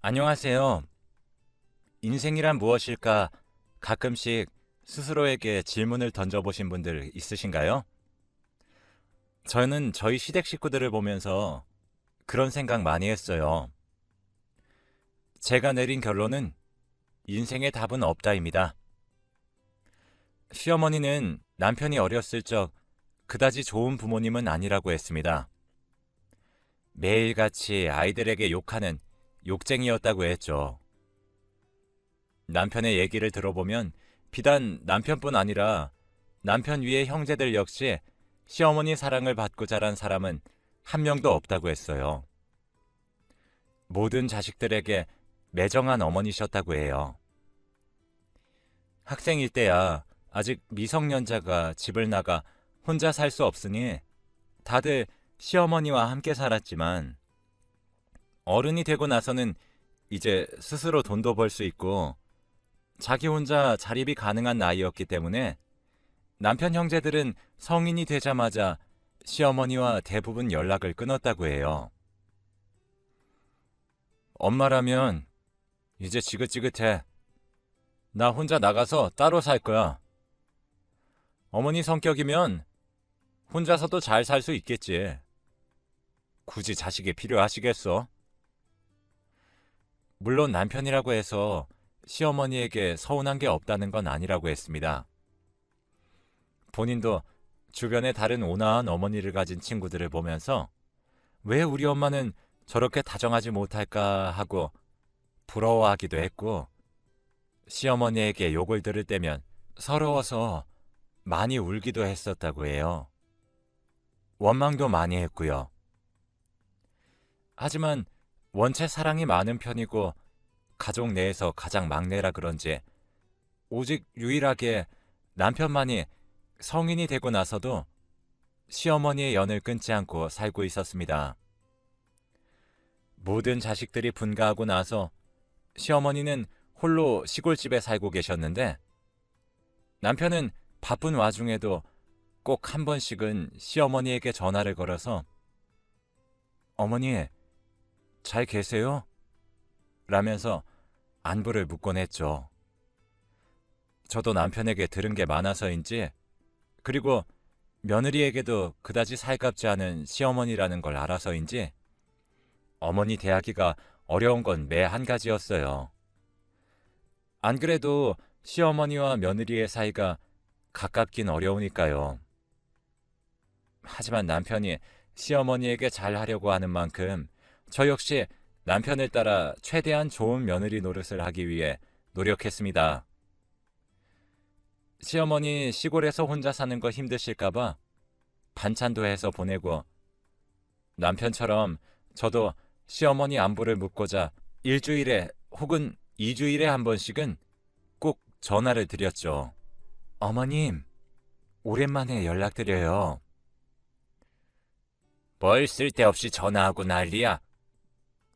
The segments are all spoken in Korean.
안녕하세요. 인생이란 무엇일까 가끔씩 스스로에게 질문을 던져보신 분들 있으신가요? 저는 저희 시댁 식구들을 보면서 그런 생각 많이 했어요. 제가 내린 결론은 인생의 답은 없다입니다. 시어머니는 남편이 어렸을 적 그다지 좋은 부모님은 아니라고 했습니다. 매일같이 아이들에게 욕하는 욕쟁이였다고 했죠. 남편의 얘기를 들어보면 비단 남편뿐 아니라 남편 위의 형제들 역시 시어머니 사랑을 받고 자란 사람은 한 명도 없다고 했어요. 모든 자식들에게 매정한 어머니셨다고 해요. 학생일 때야 아직 미성년자가 집을 나가 혼자 살 수 없으니 다들 시어머니와 함께 살았지만 어른이 되고 나서는 이제 스스로 돈도 벌 수 있고 자기 혼자 자립이 가능한 나이였기 때문에 남편 형제들은 성인이 되자마자 시어머니와 대부분 연락을 끊었다고 해요. 엄마라면 이제 지긋지긋해. 나 혼자 나가서 따로 살 거야. 어머니 성격이면 혼자서도 잘 살 수 있겠지. 굳이 자식이 필요하시겠어? 물론 남편이라고 해서 시어머니에게 서운한 게 없다는 건 아니라고 했습니다. 본인도 주변에 다른 온화한 어머니를 가진 친구들을 보면서 왜 우리 엄마는 저렇게 다정하지 못할까 하고 부러워하기도 했고, 시어머니에게 욕을 들을 때면 서러워서 많이 울기도 했었다고 해요. 원망도 많이 했고요. 하지만 원체 사랑이 많은 편이고 가족 내에서 가장 막내라 그런지 오직 유일하게 남편만이 성인이 되고 나서도 시어머니의 연을 끊지 않고 살고 있었습니다. 모든 자식들이 분가하고 나서 시어머니는 홀로 시골집에 살고 계셨는데 남편은 바쁜 와중에도 꼭 한 번씩은 시어머니에게 전화를 걸어서 어머니, 잘 계세요? 라면서 안부를 묻곤 했죠. 저도 남편에게 들은 게 많아서인지 그리고 며느리에게도 그다지 살갑지 않은 시어머니라는 걸 알아서인지 어머니 대하기가 어려운 건 매 한 가지였어요. 안 그래도 시어머니와 며느리의 사이가 가깝긴 어려우니까요. 하지만 남편이 시어머니에게 잘하려고 하는 만큼 저 역시 남편을 따라 최대한 좋은 며느리 노릇을 하기 위해 노력했습니다. 시어머니 시골에서 혼자 사는 거 힘드실까봐 반찬도 해서 보내고 남편처럼 저도 시어머니 안부를 묻고자 일주일에 혹은 2주일에 한 번씩은 꼭 전화를 드렸죠. 어머님, 오랜만에 연락드려요. 뭘 쓸데없이 전화하고 난리야.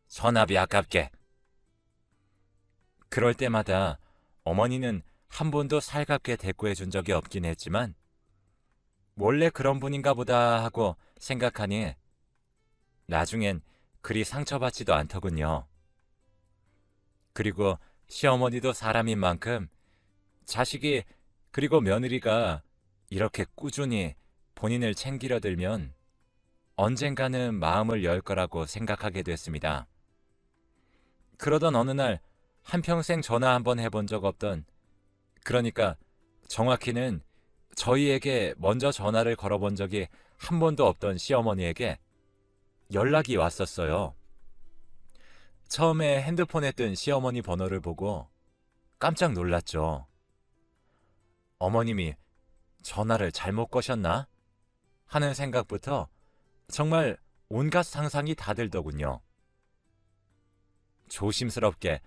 전화비 아깝게. 그럴 때마다 어머니는 한 번도 살갑게 대꾸해 준 적이 없긴 했지만 원래 그런 분인가 보다 하고 생각하니 나중엔 그리 상처받지도 않더군요. 그리고 시어머니도 사람인 만큼 자식이 그리고 며느리가 이렇게 꾸준히 본인을 챙기려 들면 언젠가는 마음을 열 거라고 생각하게 됐습니다. 그러던 어느 날 한평생 전화 한번 해본 적 없던, 그러니까 정확히는 저희에게 먼저 전화를 걸어본 적이 한 번도 없던 시어머니에게 연락이 왔었어요. 처음에 핸드폰에 뜬 시어머니 번호를 보고 깜짝 놀랐죠. 어머님이 전화를 잘못 거셨나? 하는 생각부터 정말 온갖 상상이 다 들더군요. 조심스럽게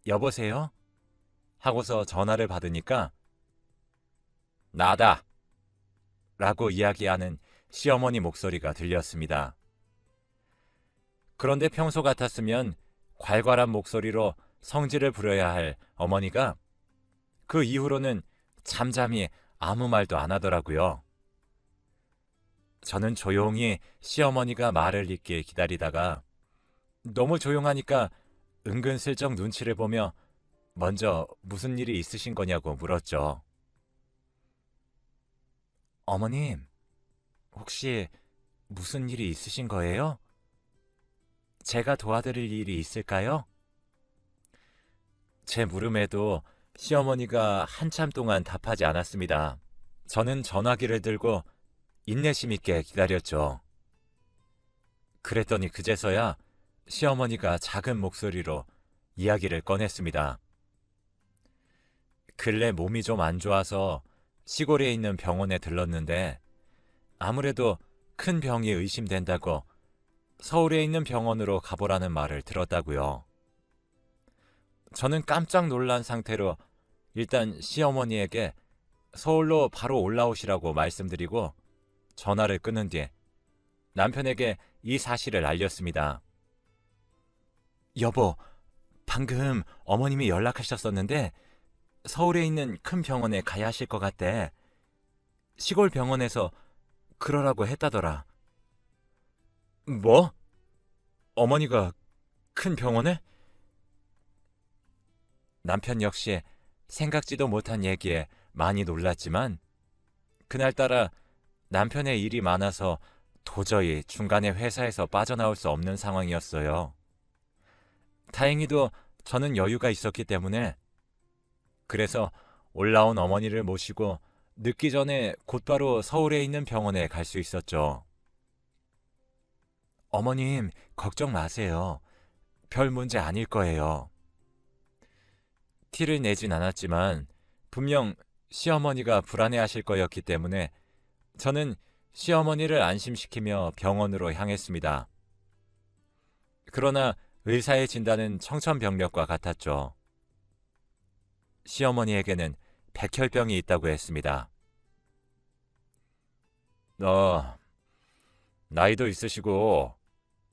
여보세요? 하고서 전화를 받으니까 나다! 라고 이야기하는 시어머니 목소리가 들렸습니다. 그런데 평소 같았으면 괄괄한 목소리로 성질을 부려야 할 어머니가 그 이후로는 잠잠히 아무 말도 안 하더라고요. 저는 조용히 시어머니가 말을 잇길 기다리다가 너무 조용하니까 은근슬쩍 눈치를 보며 먼저 무슨 일이 있으신 거냐고 물었죠. 어머님, 혹시 무슨 일이 있으신 거예요? 제가 도와드릴 일이 있을까요? 제 물음에도 시어머니가 한참 동안 답하지 않았습니다. 저는 전화기를 들고 인내심 있게 기다렸죠. 그랬더니 그제서야 시어머니가 작은 목소리로 이야기를 꺼냈습니다. 근래 몸이 좀 안 좋아서 시골에 있는 병원에 들렀는데 아무래도 큰 병이 의심된다고 서울에 있는 병원으로 가보라는 말을 들었다고요. 저는 깜짝 놀란 상태로 일단 시어머니에게 서울로 바로 올라오시라고 말씀드리고 전화를 끊은 뒤 남편에게 이 사실을 알렸습니다. 여보, 방금 어머님이 연락하셨었는데 서울에 있는 큰 병원에 가야 하실 것 같대. 시골 병원에서 그러라고 했다더라. 뭐? 어머니가 큰 병원에? 남편 역시 생각지도 못한 얘기에 많이 놀랐지만 그날따라 남편의 일이 많아서 도저히 중간에 회사에서 빠져나올 수 없는 상황이었어요. 다행히도 저는 여유가 있었기 때문에 그래서 올라온 어머니를 모시고 늦기 전에 곧바로 서울에 있는 병원에 갈 수 있었죠. 어머님, 걱정 마세요. 별 문제 아닐 거예요. 티를 내진 않았지만 분명 시어머니가 불안해하실 거였기 때문에 저는 시어머니를 안심시키며 병원으로 향했습니다. 그러나 의사의 진단은 청천벽력과 같았죠. 시어머니에게는 백혈병이 있다고 했습니다. 나이도 있으시고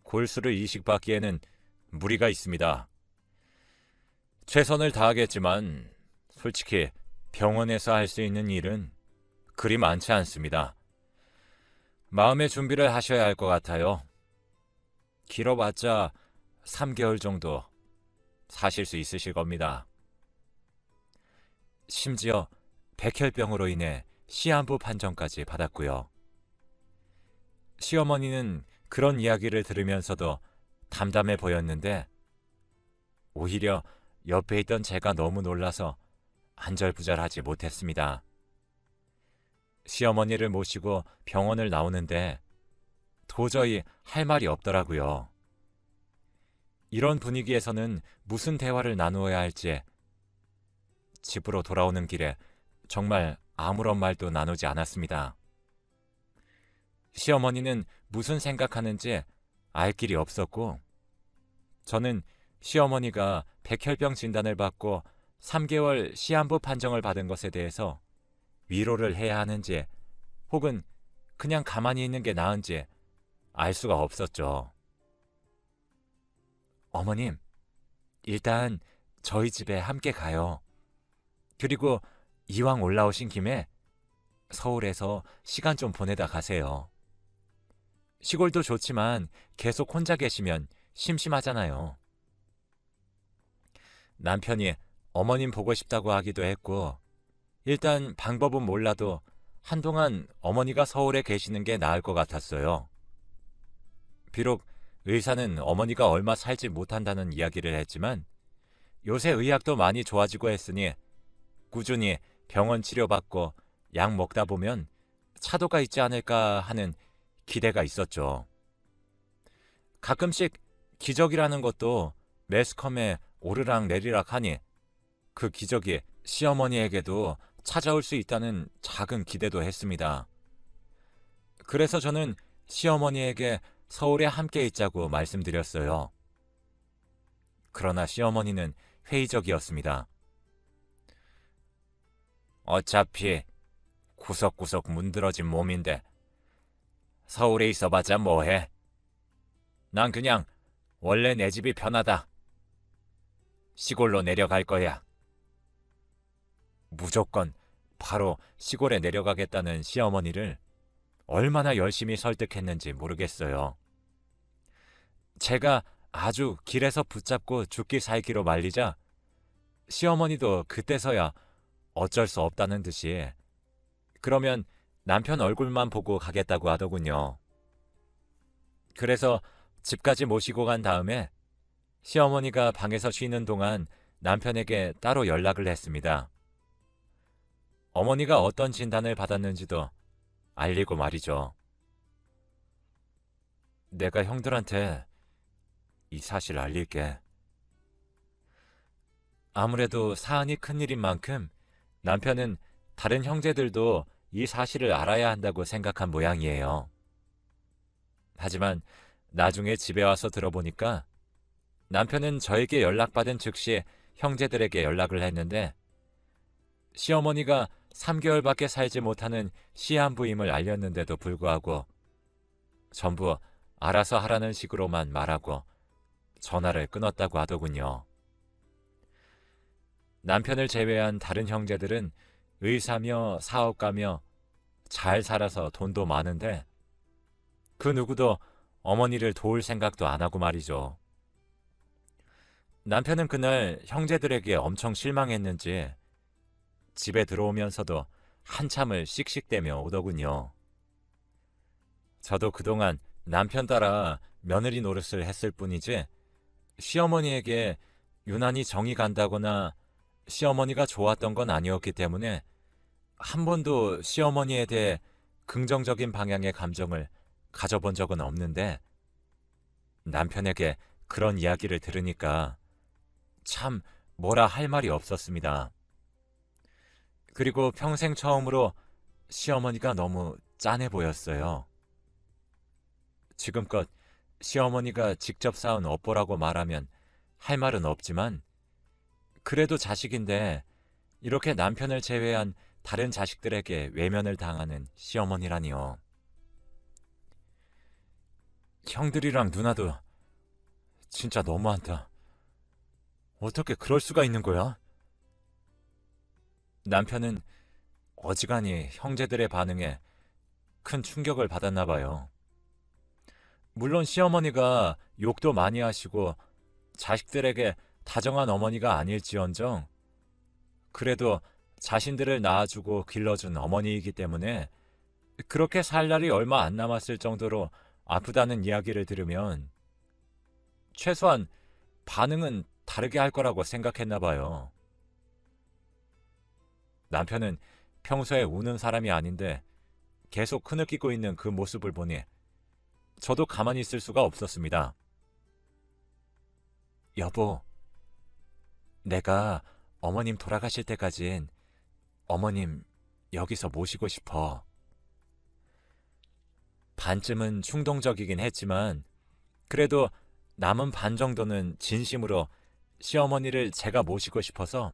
골수를 이식받기에는 무리가 있습니다. 최선을 다하겠지만 솔직히 병원에서 할 수 있는 일은 그리 많지 않습니다. 마음의 준비를 하셔야 할 것 같아요. 길어봤자 3개월 정도 사실 수 있으실 겁니다. 심지어 백혈병으로 인해 시한부 판정까지 받았고요. 시어머니는 그런 이야기를 들으면서도 담담해 보였는데 오히려 옆에 있던 제가 너무 놀라서 안절부절하지 못했습니다. 시어머니를 모시고 병원을 나오는데 도저히 할 말이 없더라고요. 이런 분위기에서는 무슨 대화를 나누어야 할지 집으로 돌아오는 길에 정말 아무런 말도 나누지 않았습니다. 시어머니는 무슨 생각하는지 알 길이 없었고 저는 시어머니가 백혈병 진단을 받고 3개월 시한부 판정을 받은 것에 대해서 위로를 해야 하는지 혹은 그냥 가만히 있는 게 나은지 알 수가 없었죠. 어머님, 일단 저희 집에 함께 가요. 그리고 이왕 올라오신 김에 서울에서 시간 좀 보내다 가세요. 시골도 좋지만 계속 혼자 계시면 심심하잖아요. 남편이 어머님 보고 싶다고 하기도 했고 일단 방법은 몰라도 한동안 어머니가 서울에 계시는 게 나을 것 같았어요. 비록 의사는 어머니가 얼마 살지 못한다는 이야기를 했지만 요새 의학도 많이 좋아지고 했으니 꾸준히 병원 치료받고 약 먹다 보면 차도가 있지 않을까 하는 기대가 있었죠. 가끔씩 기적이라는 것도 매스컴에 오르락 내리락 하니 그 기적이 시어머니에게도 찾아올 수 있다는 작은 기대도 했습니다. 그래서 저는 시어머니에게 서울에 함께 있자고 말씀드렸어요. 그러나 시어머니는 회의적이었습니다. 어차피 구석구석 문드러진 몸인데 서울에 있어봤자 뭐해? 난 그냥 원래 내 집이 편하다. 시골로 내려갈 거야. 무조건 바로 시골에 내려가겠다는 시어머니를 얼마나 열심히 설득했는지 모르겠어요. 제가 아주 길에서 붙잡고 죽기 살기로 말리자 시어머니도 그때서야 어쩔 수 없다는 듯이 그러면 남편 얼굴만 보고 가겠다고 하더군요. 그래서 집까지 모시고 간 다음에 시어머니가 방에서 쉬는 동안 남편에게 따로 연락을 했습니다. 어머니가 어떤 진단을 받았는지도 알리고 말이죠. 내가 형들한테 이 사실 알릴게. 아무래도 사안이 큰일인 만큼 남편은 다른 형제들도 이 사실을 알아야 한다고 생각한 모양이에요. 하지만 나중에 집에 와서 들어보니까 남편은 저에게 연락받은 즉시 형제들에게 연락을 했는데 시어머니가 3개월밖에 살지 못하는 시한부임을 알렸는데도 불구하고 전부 알아서 하라는 식으로만 말하고 전화를 끊었다고 하더군요. 남편을 제외한 다른 형제들은 의사며 사업가며 잘 살아서 돈도 많은데 그 누구도 어머니를 도울 생각도 안 하고 말이죠. 남편은 그날 형제들에게 엄청 실망했는지 집에 들어오면서도 한참을 씩씩대며 오더군요. 저도 그동안 남편 따라 며느리 노릇을 했을 뿐이지 시어머니에게 유난히 정이 간다거나 시어머니가 좋았던 건 아니었기 때문에 한 번도 시어머니에 대해 긍정적인 방향의 감정을 가져본 적은 없는데 남편에게 그런 이야기를 들으니까 참 뭐라 할 말이 없었습니다. 그리고 평생 처음으로 시어머니가 너무 짠해 보였어요. 지금껏 시어머니가 직접 쌓은 업보라고 말하면 할 말은 없지만 그래도 자식인데 이렇게 남편을 제외한 다른 자식들에게 외면을 당하는 시어머니라니요. 형들이랑 누나도 진짜 너무한다. 어떻게 그럴 수가 있는 거야? 남편은 어지간히 형제들의 반응에 큰 충격을 받았나 봐요. 물론 시어머니가 욕도 많이 하시고 자식들에게 다정한 어머니가 아닐지언정 그래도 자신들을 낳아주고 길러준 어머니이기 때문에 그렇게 살 날이 얼마 안 남았을 정도로 아프다는 이야기를 들으면 최소한 반응은 다르게 할 거라고 생각했나 봐요. 남편은 평소에 우는 사람이 아닌데 계속 흐느끼고 있는 그 모습을 보니 저도 가만히 있을 수가 없었습니다. 여보, 내가 어머님 돌아가실 때까진 어머님 여기서 모시고 싶어. 반쯤은 충동적이긴 했지만 그래도 남은 반 정도는 진심으로 시어머니를 제가 모시고 싶어서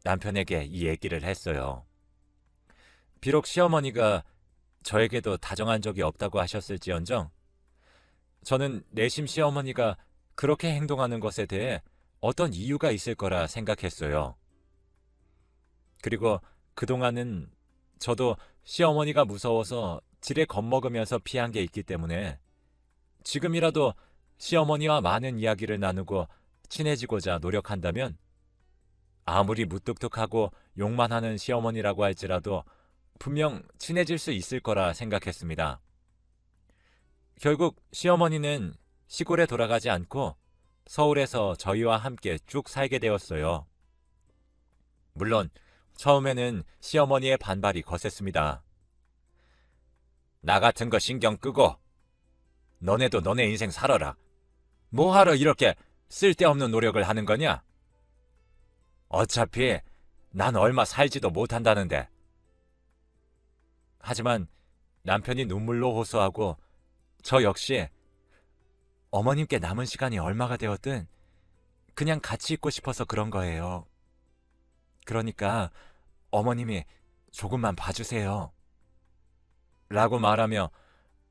남편에게 이 얘기를 했어요. 비록 시어머니가 저에게도 다정한 적이 없다고 하셨을지언정 저는 내심 시어머니가 그렇게 행동하는 것에 대해 어떤 이유가 있을 거라 생각했어요. 그리고 그동안은 저도 시어머니가 무서워서 지레 겁먹으면서 피한 게 있기 때문에 지금이라도 시어머니와 많은 이야기를 나누고 친해지고자 노력한다면 아무리 무뚝뚝하고 욕만 하는 시어머니라고 할지라도 분명 친해질 수 있을 거라 생각했습니다. 결국 시어머니는 시골에 돌아가지 않고 서울에서 저희와 함께 쭉 살게 되었어요. 물론 처음에는 시어머니의 반발이 거셌습니다. 나 같은 거 신경 끄고 너네도 너네 인생 살아라. 뭐하러 이렇게 쓸데없는 노력을 하는 거냐? 어차피 난 얼마 살지도 못한다는데. 하지만 남편이 눈물로 호소하고 저 역시 어머님께 남은 시간이 얼마가 되었든 그냥 같이 있고 싶어서 그런 거예요. 그러니까 어머님이 조금만 봐주세요. 라고 말하며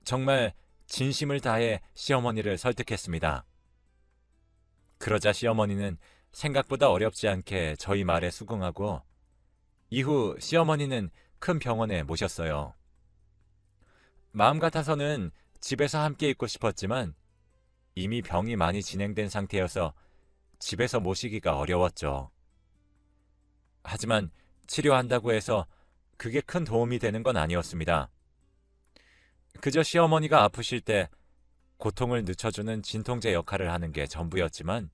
정말 진심을 다해 시어머니를 설득했습니다. 그러자 시어머니는 생각보다 어렵지 않게 저희 말에 수긍하고 이후 시어머니는 큰 병원에 모셨어요. 마음 같아서는 집에서 함께 있고 싶었지만 이미 병이 많이 진행된 상태여서 집에서 모시기가 어려웠죠. 하지만 치료한다고 해서 그게 큰 도움이 되는 건 아니었습니다. 그저 시어머니가 아프실 때 고통을 늦춰주는 진통제 역할을 하는 게 전부였지만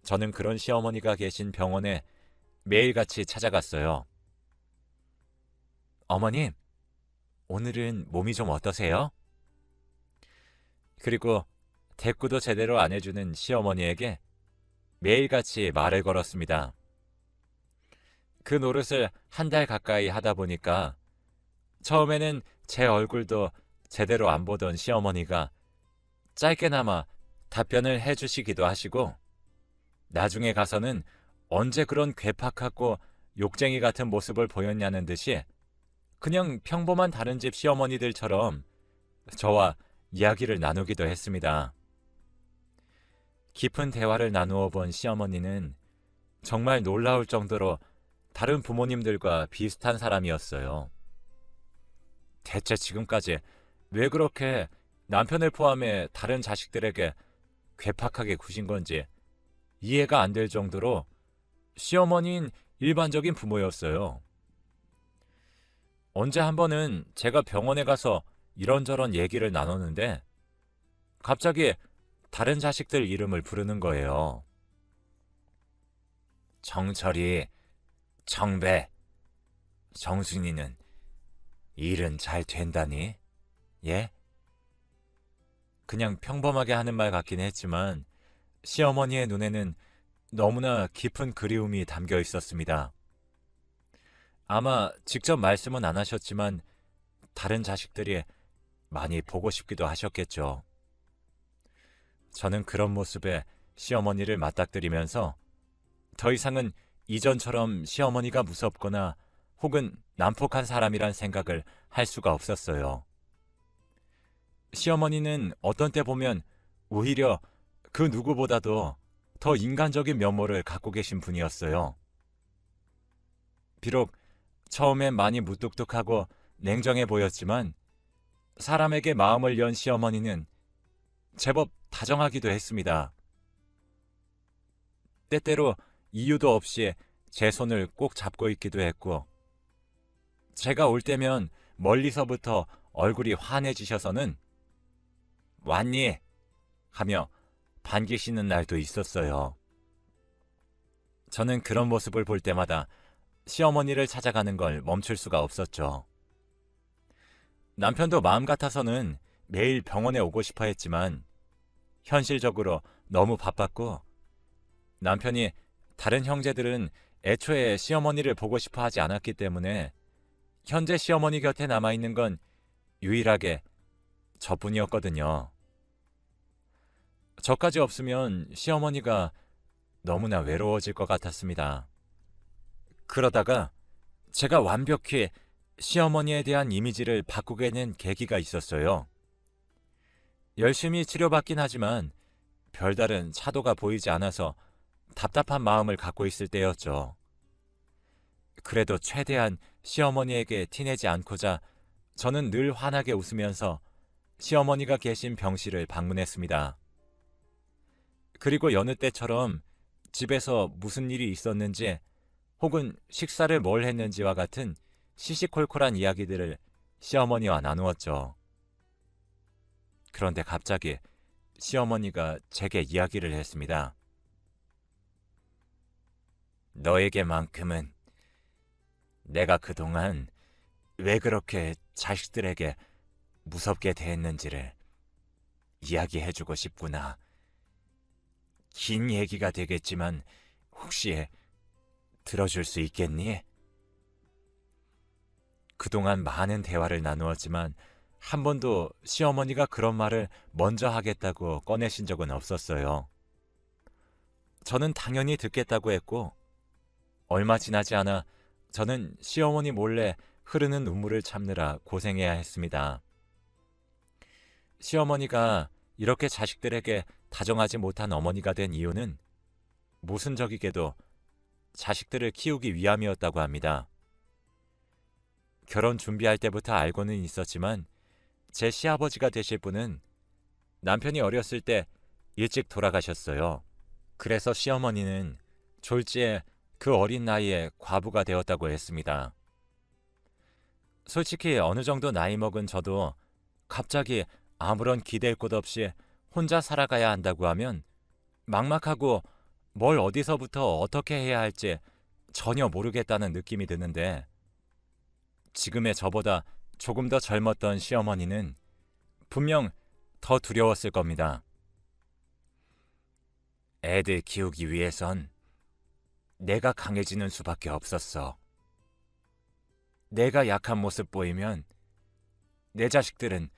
저는 그런 시어머니가 계신 병원에 매일같이 찾아갔어요. 어머님, 오늘은 몸이 좀 어떠세요? 그리고 대꾸도 제대로 안 해주는 시어머니에게 매일같이 말을 걸었습니다. 그 노릇을 한 달 가까이 하다 보니까 처음에는 제 얼굴도 제대로 안 보던 시어머니가 짧게나마 답변을 해주시기도 하시고 나중에 가서는 언제 그런 괴팍하고 욕쟁이 같은 모습을 보였냐는 듯이 그냥 평범한 다른 집 시어머니들처럼 저와 이야기를 나누기도 했습니다. 깊은 대화를 나누어 본 시어머니는 정말 놀라울 정도로 다른 부모님들과 비슷한 사람이었어요. 대체 지금까지 왜 그렇게 남편을 포함해 다른 자식들에게 괴팍하게 구신 건지 이해가 안 될 정도로 시어머니인 일반적인 부모였어요. 언제 한 번은 제가 병원에 가서 이런저런 얘기를 나눴는데 갑자기 다른 자식들 이름을 부르는 거예요. 정철이, 정배, 정순이는 일은 잘 된다니? 예? 그냥 평범하게 하는 말 같긴 했지만 시어머니의 눈에는 너무나 깊은 그리움이 담겨 있었습니다. 아마 직접 말씀은 안 하셨지만 다른 자식들이 많이 보고 싶기도 하셨겠죠. 저는 그런 모습에 시어머니를 맞닥뜨리면서 더 이상은 이전처럼 시어머니가 무섭거나 혹은 난폭한 사람이란 생각을 할 수가 없었어요. 시어머니는 어떤 때 보면 오히려 그 누구보다도 더 인간적인 면모를 갖고 계신 분이었어요. 비록 처음엔 많이 무뚝뚝하고 냉정해 보였지만 사람에게 마음을 연 시어머니는 제법 다정하기도 했습니다. 때때로 이유도 없이 제 손을 꼭 잡고 있기도 했고 제가 올 때면 멀리서부터 얼굴이 환해지셔서는 왔니? 하며 반기시는 날도 있었어요. 저는 그런 모습을 볼 때마다 시어머니를 찾아가는 걸 멈출 수가 없었죠. 남편도 마음 같아서는 매일 병원에 오고 싶어 했지만 현실적으로 너무 바빴고 남편이 다른 형제들은 애초에 시어머니를 보고 싶어 하지 않았기 때문에 현재 시어머니 곁에 남아있는 건 유일하게 저뿐이었거든요. 저까지 없으면 시어머니가 너무나 외로워질 것 같았습니다. 그러다가 제가 완벽히 시어머니에 대한 이미지를 바꾸게 된 계기가 있었어요. 열심히 치료받긴 하지만 별다른 차도가 보이지 않아서 답답한 마음을 갖고 있을 때였죠. 그래도 최대한 시어머니에게 티내지 않고자 저는 늘 환하게 웃으면서 시어머니가 계신 병실을 방문했습니다. 그리고 여느 때처럼 집에서 무슨 일이 있었는지 혹은 식사를 뭘 했는지와 같은 시시콜콜한 이야기들을 시어머니와 나누었죠. 그런데 갑자기 시어머니가 제게 이야기를 했습니다. 너에게만큼은 내가 그동안 왜 그렇게 자식들에게 무섭게 대했는지를 이야기해주고 싶구나. 긴 얘기가 되겠지만 혹시 들어줄 수 있겠니? 그동안 많은 대화를 나누었지만 한 번도 시어머니가 그런 말을 먼저 하겠다고 꺼내신 적은 없었어요. 저는 당연히 듣겠다고 했고 얼마 지나지 않아 저는 시어머니 몰래 흐르는 눈물을 참느라 고생해야 했습니다. 시어머니가 이렇게 자식들에게 다정하지 못한 어머니가 된 이유는 모순적이게도 자식들을 키우기 위함이었다고 합니다. 결혼 준비할 때부터 알고는 있었지만 제 시아버지가 되실 분은 남편이 어렸을 때 일찍 돌아가셨어요. 그래서 시어머니는 졸지에 그 어린 나이에 과부가 되었다고 했습니다. 솔직히 어느 정도 나이 먹은 저도 갑자기 아무런 기댈 곳 없이 혼자 살아가야 한다고 하면 막막하고 뭘 어디서부터 어떻게 해야 할지 전혀 모르겠다는 느낌이 드는데, 지금의 저보다 조금 더 젊었던 시어머니는 분명 더 두려웠을 겁니다. 애들 키우기 위해선 내가 강해지는 수밖에 없었어. 내가 약한 모습 보이면 내 자식들은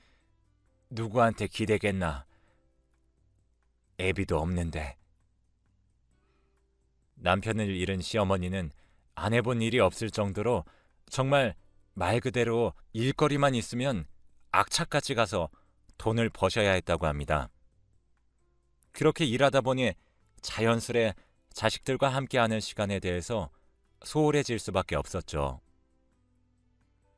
누구한테 기대겠나. 애비도 없는데. 남편을 잃은 시어머니는 안 해본 일이 없을 정도로 정말 말 그대로 일거리만 있으면 악착같이 가서 돈을 버셔야 했다고 합니다. 그렇게 일하다 보니 자연스레 자식들과 함께하는 시간에 대해서 소홀해질 수밖에 없었죠.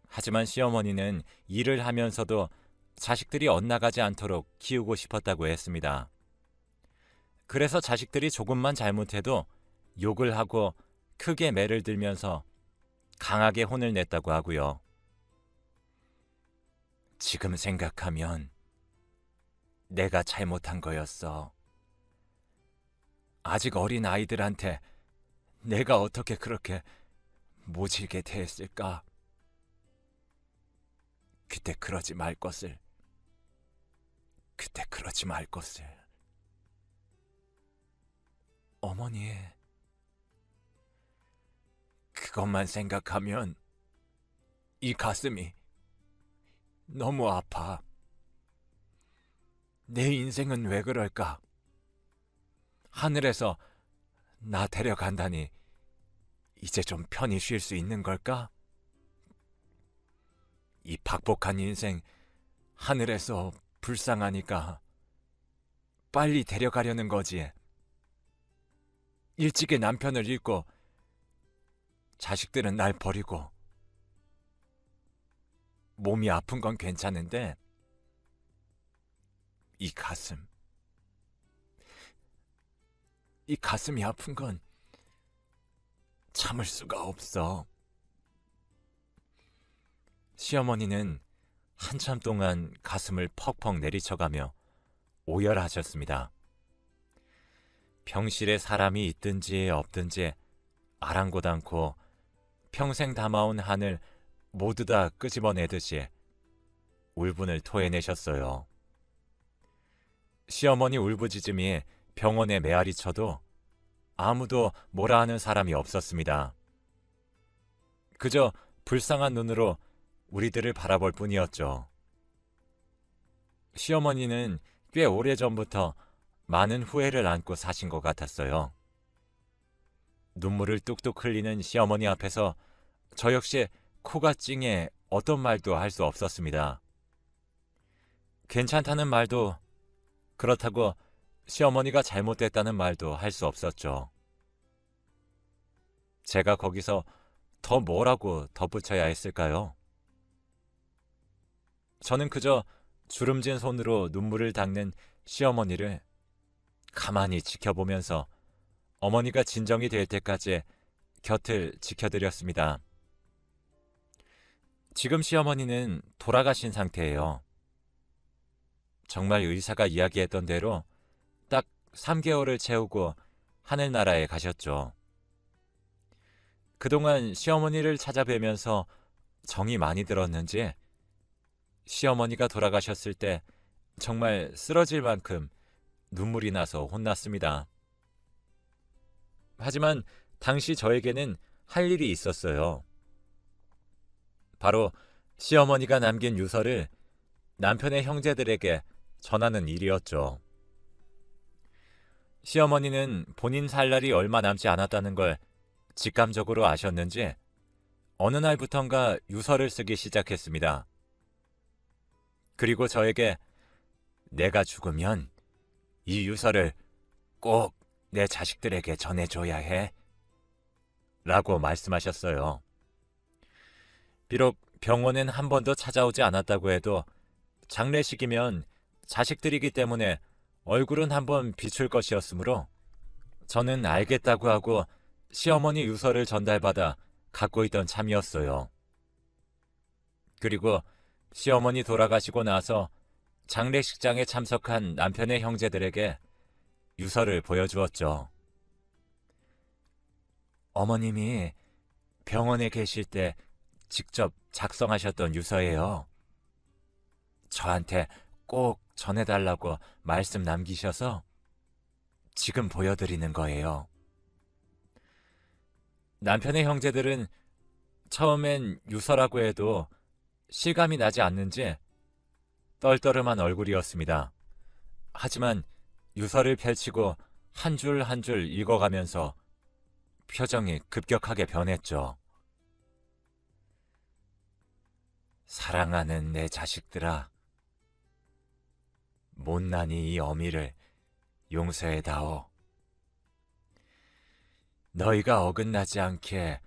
하지만 시어머니는 일을 하면서도 자식들이 엇나가지 않도록 키우고 싶었다고 했습니다. 그래서 자식들이 조금만 잘못해도 욕을 하고 크게 매를 들면서 강하게 혼을 냈다고 하고요. 지금 생각하면 내가 잘못한 거였어. 아직 어린 아이들한테 내가 어떻게 그렇게 모질게 대했을까? 그때 그러지 말 것을. 그때 그러지 말 것을. 어머니, 그것만 생각하면 이 가슴이 너무 아파. 내 인생은 왜 그럴까? 하늘에서 나 데려간다니 이제 좀 편히 쉴 수 있는 걸까? 이 박복한 인생 하늘에서 불쌍하니까 빨리 데려가려는 거지. 일찍이 남편을 잃고 자식들은 날 버리고. 몸이 아픈 건 괜찮은데 이 가슴이 아픈 건 참을 수가 없어. 시어머니는 한참 동안 가슴을 퍽퍽 내리쳐가며 오열하셨습니다. 병실에 사람이 있든지 없든지 아랑곳 않고 평생 담아온 한을 모두 다 끄집어내듯이 울분을 토해내셨어요. 시어머니 울부짖음이 병원에 메아리 쳐도 아무도 뭐라 하는 사람이 없었습니다. 그저 불쌍한 눈으로 우리들을 바라볼 뿐이었죠. 시어머니는 꽤 오래전부터 많은 후회를 안고 사신 것 같았어요. 눈물을 뚝뚝 흘리는 시어머니 앞에서 저 역시 코가 찡해 어떤 말도 할 수 없었습니다. 괜찮다는 말도, 그렇다고 시어머니가 잘못됐다는 말도 할 수 없었죠. 제가 거기서 더 뭐라고 덧붙여야 했을까요? 저는 그저 주름진 손으로 눈물을 닦는 시어머니를 가만히 지켜보면서 어머니가 진정이 될 때까지 곁을 지켜드렸습니다. 지금 시어머니는 돌아가신 상태예요. 정말 의사가 이야기했던 대로 딱 3개월을 채우고 하늘나라에 가셨죠. 그동안 시어머니를 찾아뵈면서 정이 많이 들었는지 시어머니가 돌아가셨을 때 정말 쓰러질 만큼 눈물이 나서 혼났습니다. 하지만 당시 저에게는 할 일이 있었어요. 바로 시어머니가 남긴 유서를 남편의 형제들에게 전하는 일이었죠. 시어머니는 본인 살 날이 얼마 남지 않았다는 걸 직감적으로 아셨는지 어느 날부턴가 유서를 쓰기 시작했습니다. 그리고 저에게 내가 죽으면 이 유서를 꼭 내 자식들에게 전해줘야 해 라고 말씀하셨어요. 비록 병원엔 한 번도 찾아오지 않았다고 해도 장례식이면 자식들이기 때문에 얼굴은 한번 비출 것이었으므로 저는 알겠다고 하고 시어머니 유서를 전달받아 갖고 있던 참이었어요. 그리고 시어머니 돌아가시고 나서 장례식장에 참석한 남편의 형제들에게 유서를 보여주었죠. 어머님이 병원에 계실 때 직접 작성하셨던 유서예요. 저한테 꼭 전해달라고 말씀 남기셔서 지금 보여드리는 거예요. 남편의 형제들은 처음엔 유서라고 해도 실감이 나지 않는지 떨떠름한 얼굴이었습니다. 하지만 유서를 펼치고 한 줄 한 줄 읽어가면서 표정이 급격하게 변했죠. 사랑하는 내 자식들아, 못난이 이 어미를 용서해다오. 너희가 어긋나지 않게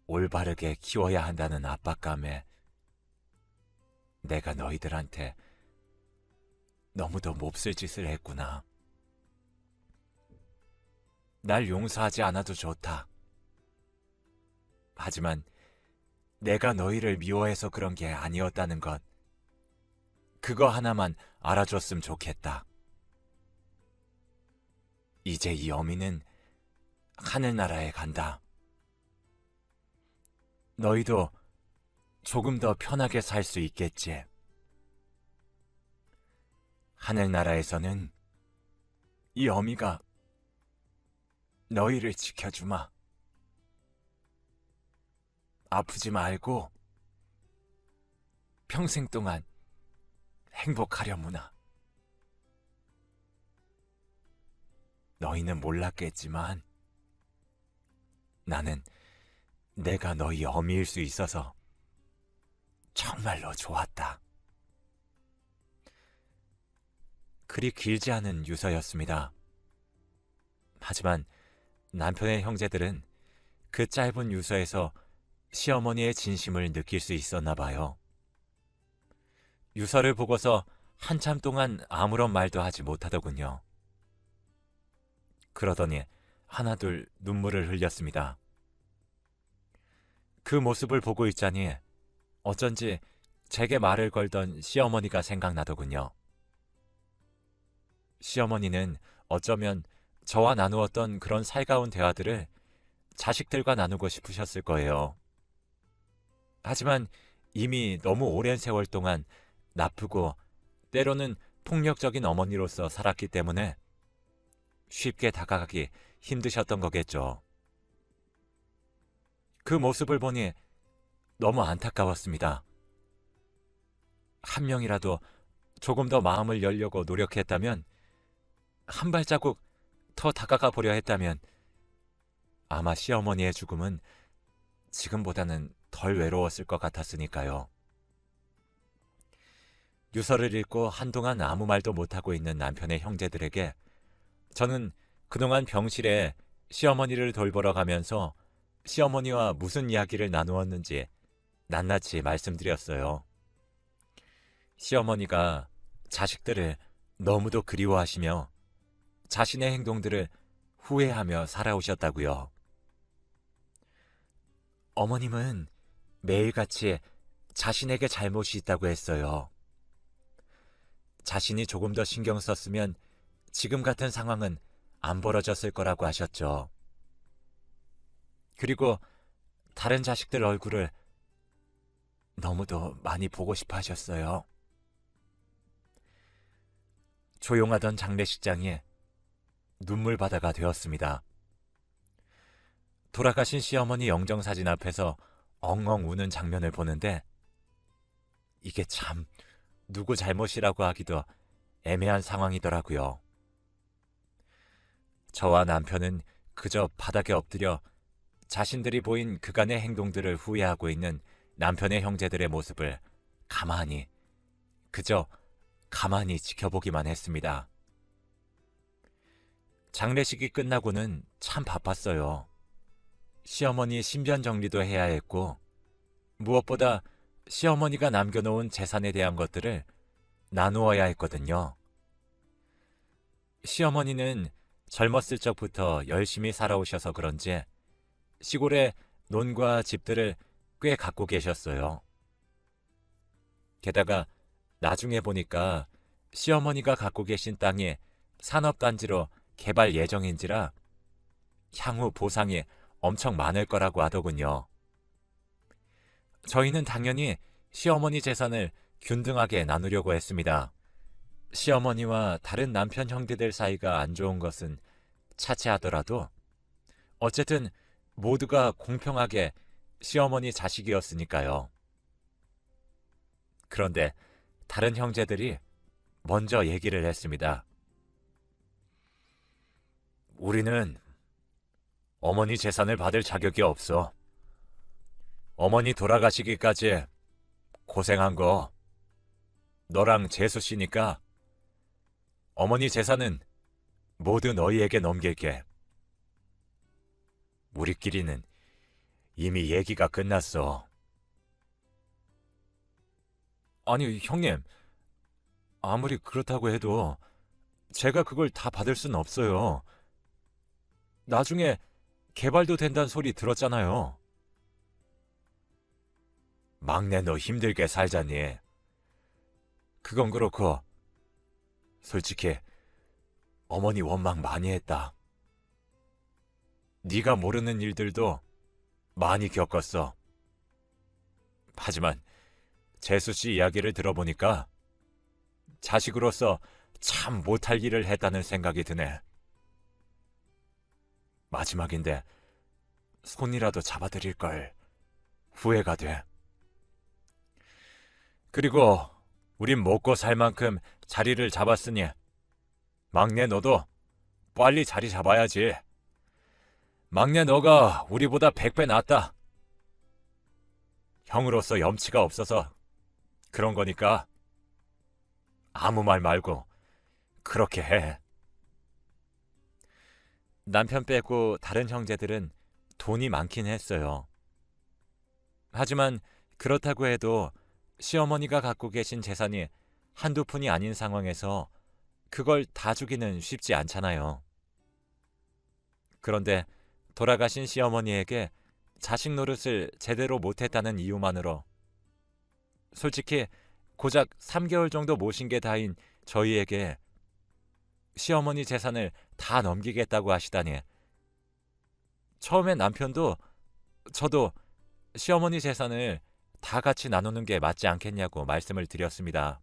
올바르게 키워야 한다는 압박감에 내가 너희들한테 너무도 몹쓸 짓을 했구나. 날 용서하지 않아도 좋다. 하지만 내가 너희를 미워해서 그런 게 아니었다는 것, 그거 하나만 알아줬으면 좋겠다. 이제 이 어미는 하늘나라에 간다. 너희도 조금 더 편하게 살 수 있겠지. 하늘나라에서는 이 어미가 너희를 지켜주마. 아프지 말고 평생 동안 행복하려무나. 너희는 몰랐겠지만 나는 내가 너희 어미일 수 있어서 정말로 좋았다. 그리 길지 않은 유서였습니다. 하지만 남편의 형제들은 그 짧은 유서에서 시어머니의 진심을 느낄 수 있었나 봐요. 유서를 보고서 한참 동안 아무런 말도 하지 못하더군요. 그러더니 하나둘 눈물을 흘렸습니다. 그 모습을 보고 있자니 어쩐지 제게 말을 걸던 시어머니가 생각나더군요. 시어머니는 어쩌면 저와 나누었던 그런 살가운 대화들을 자식들과 나누고 싶으셨을 거예요. 하지만 이미 너무 오랜 세월 동안 나쁘고 때로는 폭력적인 어머니로서 살았기 때문에 쉽게 다가가기 힘드셨던 거겠죠. 그 모습을 보니 너무 안타까웠습니다. 한 명이라도 조금 더 마음을 열려고 노력했다면, 한 발자국 더 다가가 보려 했다면 아마 시어머니의 죽음은 지금보다는 덜 외로웠을 것 같았으니까요. 유서를 읽고 한동안 아무 말도 못하고 있는 남편의 형제들에게 저는 그동안 병실에 시어머니를 돌보러 가면서 시어머니와 무슨 이야기를 나누었는지 낱낱이 말씀드렸어요. 시어머니가 자식들을 너무도 그리워하시며 자신의 행동들을 후회하며 살아오셨다고요. 어머님은 매일같이 자신에게 잘못이 있다고 했어요. 자신이 조금 더 신경 썼으면 지금 같은 상황은 안 벌어졌을 거라고 하셨죠. 그리고 다른 자식들 얼굴을 너무도 많이 보고 싶어 하셨어요. 조용하던 장례식장이 눈물바다가 되었습니다. 돌아가신 시어머니 영정사진 앞에서 엉엉 우는 장면을 보는데 이게 참 누구 잘못이라고 하기도 애매한 상황이더라고요. 저와 남편은 그저 바닥에 엎드려 자신들이 보인 그간의 행동들을 후회하고 있는 남편의 형제들의 모습을 그저 가만히 지켜보기만 했습니다. 장례식이 끝나고는 참 바빴어요. 시어머니 신변 정리도 해야 했고, 무엇보다 시어머니가 남겨놓은 재산에 대한 것들을 나누어야 했거든요. 시어머니는 젊었을 적부터 열심히 살아오셔서 그런지 시골에 논과 집들을 꽤 갖고 계셨어요. 게다가 나중에 보니까 시어머니가 갖고 계신 땅이 산업단지로 개발 예정인지라 향후 보상이 엄청 많을 거라고 하더군요. 저희는 당연히 시어머니 재산을 균등하게 나누려고 했습니다. 시어머니와 다른 남편 형제들 사이가 안 좋은 것은 차치하더라도 어쨌든 모두가 공평하게 시어머니 자식이었으니까요. 그런데 다른 형제들이 먼저 얘기를 했습니다. 우리는 어머니 재산을 받을 자격이 없어. 어머니 돌아가시기까지 고생한 거 너랑 재수 씨니까 어머니 재산은 모두 너희에게 넘길게. 우리끼리는 이미 얘기가 끝났어. 아니, 형님. 아무리 그렇다고 해도 제가 그걸 다 받을 순 없어요. 나중에 개발도 된다는 소리 들었잖아요. 막내 너 힘들게 살자니. 그건 그렇고 솔직히 어머니 원망 많이 했다. 네가 모르는 일들도 많이 겪었어. 하지만 재수 씨 이야기를 들어보니까 자식으로서 참 못할 일을 했다는 생각이 드네. 마지막인데 손이라도 잡아드릴 걸 후회가 돼. 그리고 우린 먹고 살 만큼 자리를 잡았으니 막내 너도 빨리 자리 잡아야지. 막내 너가 우리보다 100배 낫다. 형으로서 염치가 없어서 그런 거니까 아무 말 말고 그렇게 해. 남편 빼고 다른 형제들은 돈이 많긴 했어요. 하지만 그렇다고 해도 시어머니가 갖고 계신 재산이 한두 푼이 아닌 상황에서 그걸 다 주기는 쉽지 않잖아요. 그런데 돌아가신 시어머니에게 자식 노릇을 제대로 못했다는 이유만으로 솔직히 고작 3개월 정도 모신 게 다인 저희에게 시어머니 재산을 다 넘기겠다고 하시다니. 처음엔 남편도 저도 시어머니 재산을 다 같이 나누는 게 맞지 않겠냐고 말씀을 드렸습니다.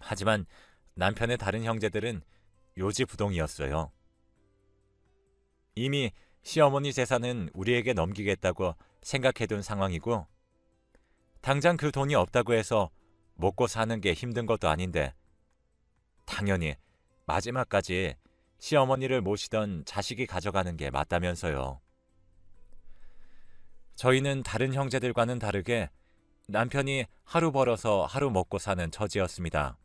하지만 남편의 다른 형제들은 요지부동이었어요. 이미 시어머니 재산은 우리에게 넘기겠다고 생각해둔 상황이고 당장 그 돈이 없다고 해서 먹고 사는 게 힘든 것도 아닌데 당연히 마지막까지 시어머니를 모시던 자식이 가져가는 게 맞다면서요. 저희는 다른 형제들과는 다르게 남편이 하루 벌어서 하루 먹고 사는 처지였습니다.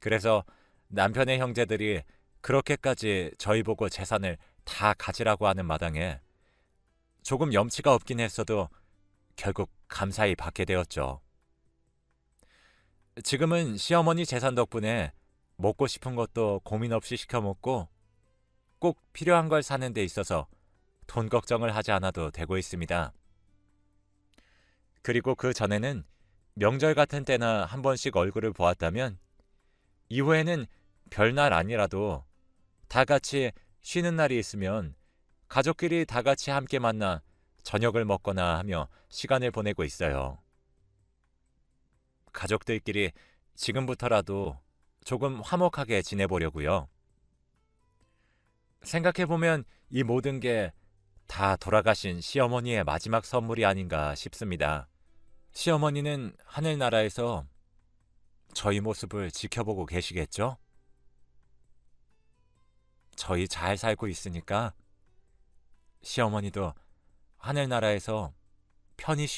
그래서 남편의 형제들이 그렇게까지 저희 보고 재산을 다 가지라고 하는 마당에 조금 염치가 없긴 했어도 결국 감사히 받게 되었죠. 지금은 시어머니 재산 덕분에 먹고 싶은 것도 고민 없이 시켜 먹고 꼭 필요한 걸 사는 데 있어서 돈 걱정을 하지 않아도 되고 있습니다. 그리고 그 전에는 명절 같은 때나 한 번씩 얼굴을 보았다면 이후에는 별날 아니라도 다 같이 쉬는 날이 있으면 가족끼리 다 같이 함께 만나 저녁을 먹거나 하며 시간을 보내고 있어요. 가족들끼리 지금부터라도 조금 화목하게 지내보려고요. 생각해보면 이 모든 게 다 돌아가신 시어머니의 마지막 선물이 아닌가 싶습니다. 시어머니는 하늘나라에서 저희 모습을 지켜보고 계시겠죠? 저희 잘 살고 있으니까 시어머니도 하늘나라에서 편히